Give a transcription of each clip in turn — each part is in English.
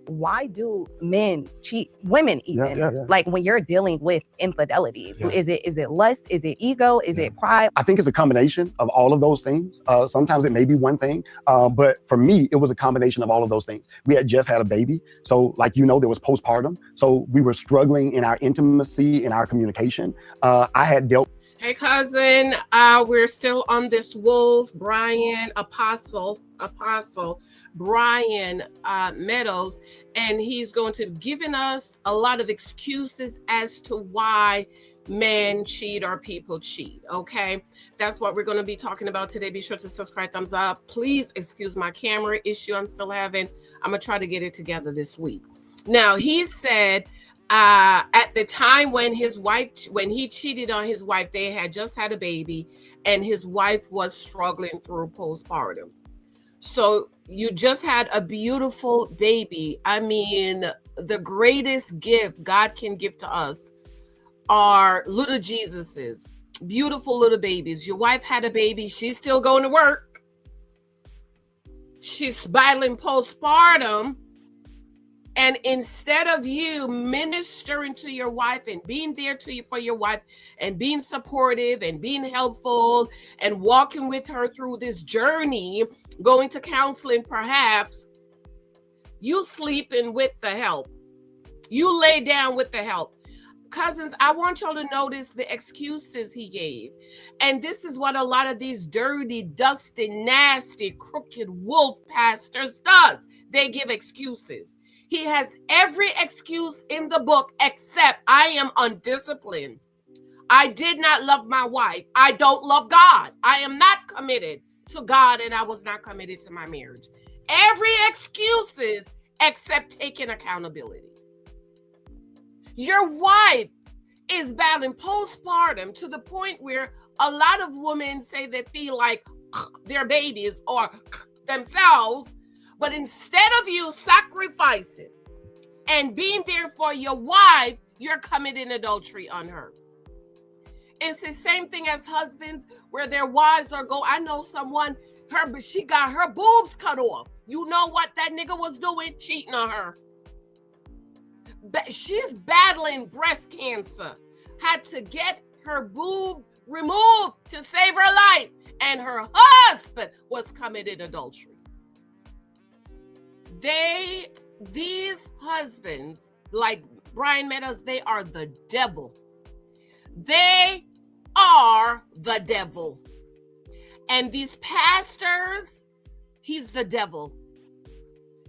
why do men cheat, women even? Like when you're dealing with infidelity, is it lust? Is it ego? Is it pride? I think it's a combination of all of those things. Sometimes it may be one thing, but for me, it was a combination of all of those things. We had just had a baby. So like, there was postpartum. So we were struggling in our intimacy, in our communication. I had dealt. Hey, cousin, we're still on this wolf, Bryan, Apostle Bryan Meadows, and he's going to giving us a lot of excuses as to why men cheat or people cheat. Okay, that's what we're going to be talking about today. Be sure to subscribe, thumbs up. Please excuse my camera issue I'm still having. I'm gonna try to get it together this week. Now, he said at the time when he cheated on his wife, they had just had a baby and his wife was struggling through postpartum. So you just had a beautiful baby. I mean, the greatest gift God can give to us are little Jesuses, beautiful little babies. Your wife had a baby. She's still going to work. She's battling postpartum. And instead of you ministering to your wife and being there for your wife and being supportive and being helpful and walking with her through this journey, going to counseling perhaps, you sleeping with the help. You lay down with the help. Cousins, I want y'all to notice the excuses he gave. And this is what a lot of these dirty, dusty, nasty, crooked wolf pastors does. They give excuses. He has every excuse in the book except I am undisciplined. I did not love my wife. I don't love God. I am not committed to God and I was not committed to my marriage. Every excuses except taking accountability. Your wife is battling postpartum to the point where a lot of women say they feel like their babies or themselves. But instead of you sacrificing and being there for your wife, you're committing adultery on her. It's the same thing as husbands where their wives are I know someone, she got her boobs cut off. You know what that nigga was doing? Cheating on her. She's battling breast cancer. Had to get her boob removed to save her life. And her husband was committed adultery. These husbands, like Bryan Meadows, they are the devil. They are the devil. And these pastors, he's the devil.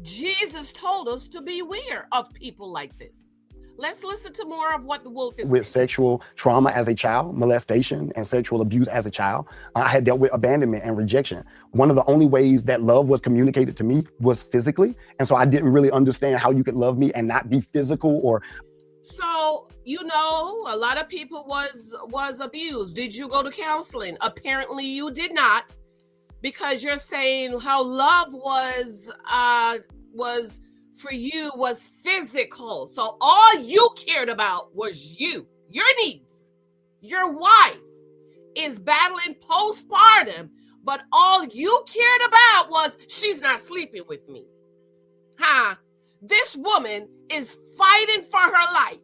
Jesus told us to beware of people like this. Let's listen to more of what the wolf is with sexual trauma as a child, molestation and sexual abuse as a child. I had dealt with abandonment and rejection. One of the only ways that love was communicated to me was physically. And so I didn't really understand how you could love me and not be physical or. So, a lot of people was abused. Did you go to counseling? Apparently you did not, because you're saying how love was for you was physical. So all you cared about was your needs. Your wife is battling postpartum, but all you cared about was she's not sleeping with me. This woman is fighting for her life.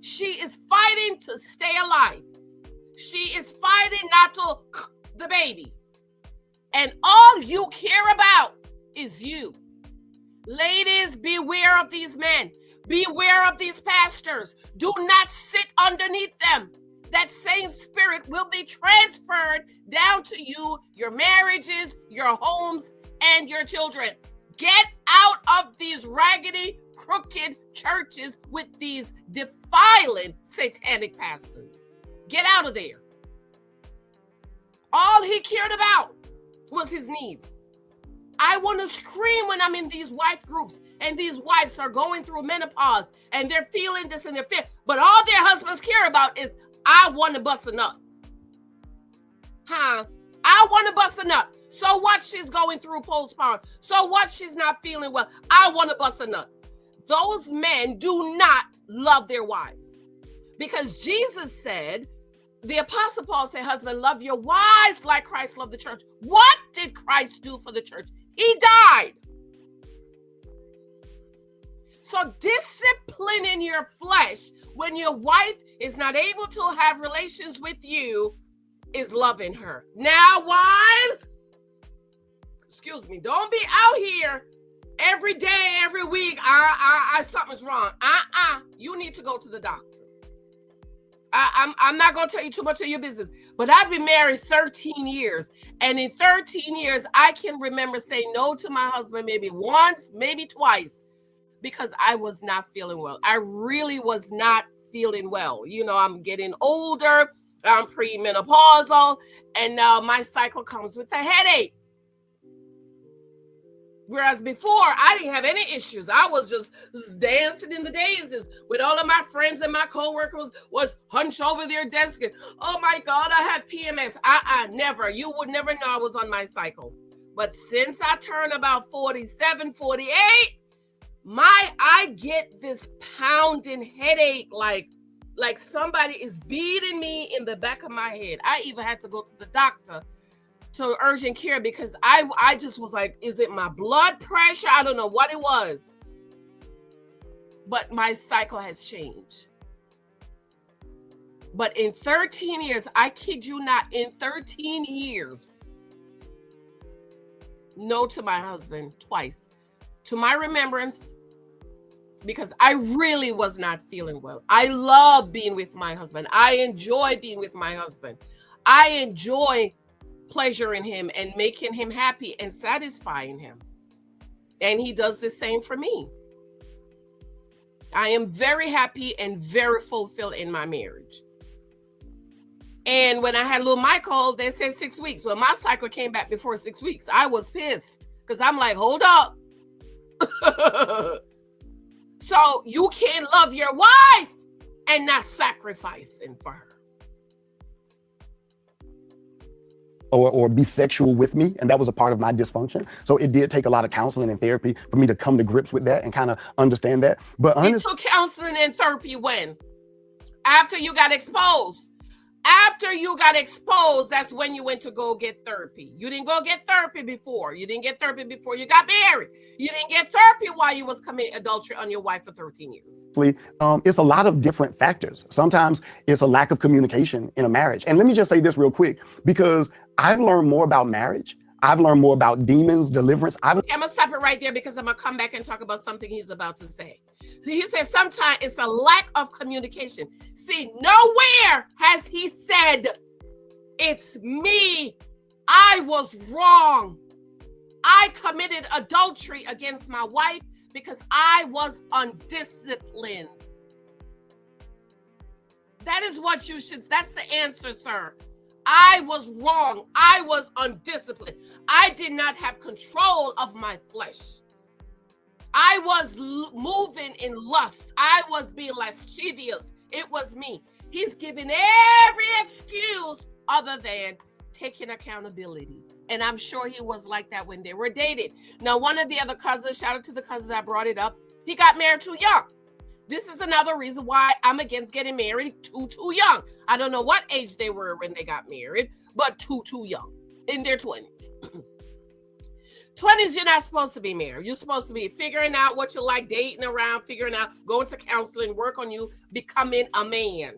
She is fighting to stay alive. She is fighting not to the baby. And all you care about is you. Ladies, beware of these men. Beware of these pastors. Do not sit underneath them. That same spirit will be transferred down to you, your marriages, your homes, and your children. Get out of these raggedy, crooked churches with these defiling satanic pastors. Get out of there. All he cared about was his needs. I want to scream when I'm in these wife groups and these wives are going through menopause and they're feeling this and they're fit, but all their husbands care about is, I want to bust a nut. I want to bust a nut. So what, she's going through postpartum? So what, she's not feeling well? I want to bust a nut. Those men do not love their wives, because Jesus said, the Apostle Paul said, husband, love your wives like Christ loved the church. What did Christ do for the church? He died. So disciplining your flesh when your wife is not able to have relations with you is loving her. Now, wives, excuse me, don't be out here every day, every week. Something's wrong. You need to go to the doctor. I'm not going to tell you too much of your business, but I've been married 13 years. And in 13 years, I can remember saying no to my husband maybe once, maybe twice, because I was not feeling well. I really was not feeling well. You know, I'm getting older, I'm premenopausal, and now my cycle comes with a headache. Whereas before, I didn't have any issues. I was just dancing in the daisies with all of my friends, and my coworkers was hunched over their desk and, oh my God, I have PMS. Never. You would never know I was on my cycle. But since I turned about 47, 48, I get this pounding headache like somebody is beating me in the back of my head. I even had to go to the doctor, to urgent care, because I just was like, is it my blood pressure? I don't know what it was. But my cycle has changed. But in 13 years, I kid you not, in 13 years, no to my husband twice. To my remembrance, because I really was not feeling well. I love being with my husband. I enjoy being with my husband. I enjoy pleasuring him and making him happy and satisfying him. And he does the same for me. I am very happy and very fulfilled in my marriage. And when I had little Michael, they said 6 weeks. Well, my cycle came back before 6 weeks. I was pissed because I'm like, hold up. So you can't love your wife and not sacrificing for her. Or be sexual with me. And that was a part of my dysfunction. So it did take a lot of counseling and therapy for me to come to grips with that and kind of understand that. But you took counseling and therapy when? After you got exposed. After you got exposed, that's when you went to go get therapy. You didn't go get therapy before. You didn't get therapy before you got married. You didn't get therapy while you was committing adultery on your wife for 13 years. It's a lot of different factors. Sometimes it's a lack of communication in a marriage. And let me just say this real quick, because I've learned more about marriage. I've learned more about demons, deliverance. I'm going to stop it right there because I'm going to come back and talk about something he's about to say. So he says sometimes it's a lack of communication. See, nowhere has he said, it's me. I was wrong. I committed adultery against my wife because I was undisciplined. That is what you should, that's the answer, sir. I was wrong. I was undisciplined. I did not have control of my flesh. I was moving in lust. I was being lascivious. It was me. He's giving every excuse other than taking accountability. And I'm sure he was like that when they were dating. Now, one of the other cousins, shout out to the cousin that brought it up, he got married too young. This is another reason why I'm against getting married too young. I don't know what age they were when they got married, but too young, in their 20s. 20s, you're not supposed to be married. You're supposed to be figuring out what you like, dating around, figuring out, going to counseling, work on you, becoming a man.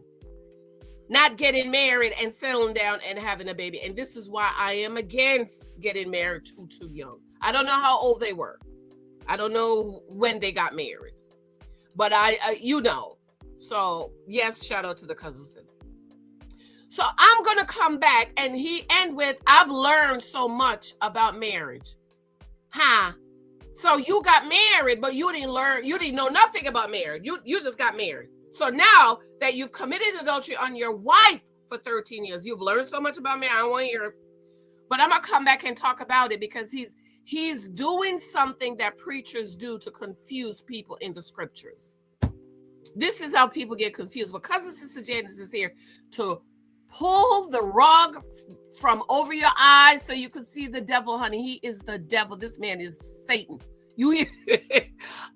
Not getting married and settling down and having a baby. And this is why I am against getting married too young. I don't know how old they were. I don't know when they got married. But you know, so yes, shout out to the cousins. So I'm going to come back and he end with, I've learned so much about marriage. So you got married, but you didn't know nothing about marriage. You just got married. So now that you've committed adultery on your wife for 13 years, you've learned so much about marriage. I don't want to hear it. But I'm going to come back and talk about it because he's doing something that preachers do to confuse people in the scriptures. This is how people get confused. Because Sister Janice is here to pull the rug from over your eyes so you can see the devil, honey. He is the devil. This man is Satan.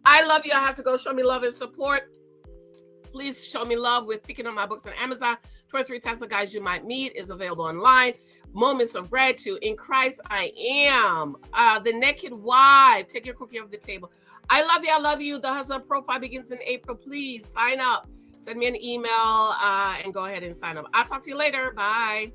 I love you. I have to go. Show me love and support. Please show me love with picking up my books on Amazon. 23 Types of Guys You Might Meet is available online. Moments of Gratitude. In Christ I Am. The Naked Wife. Take your cookie off the table. I love you. I love you. The Hustler Profile begins in April. Please sign up. Send me an email and go ahead and sign up. I'll talk to you later. Bye.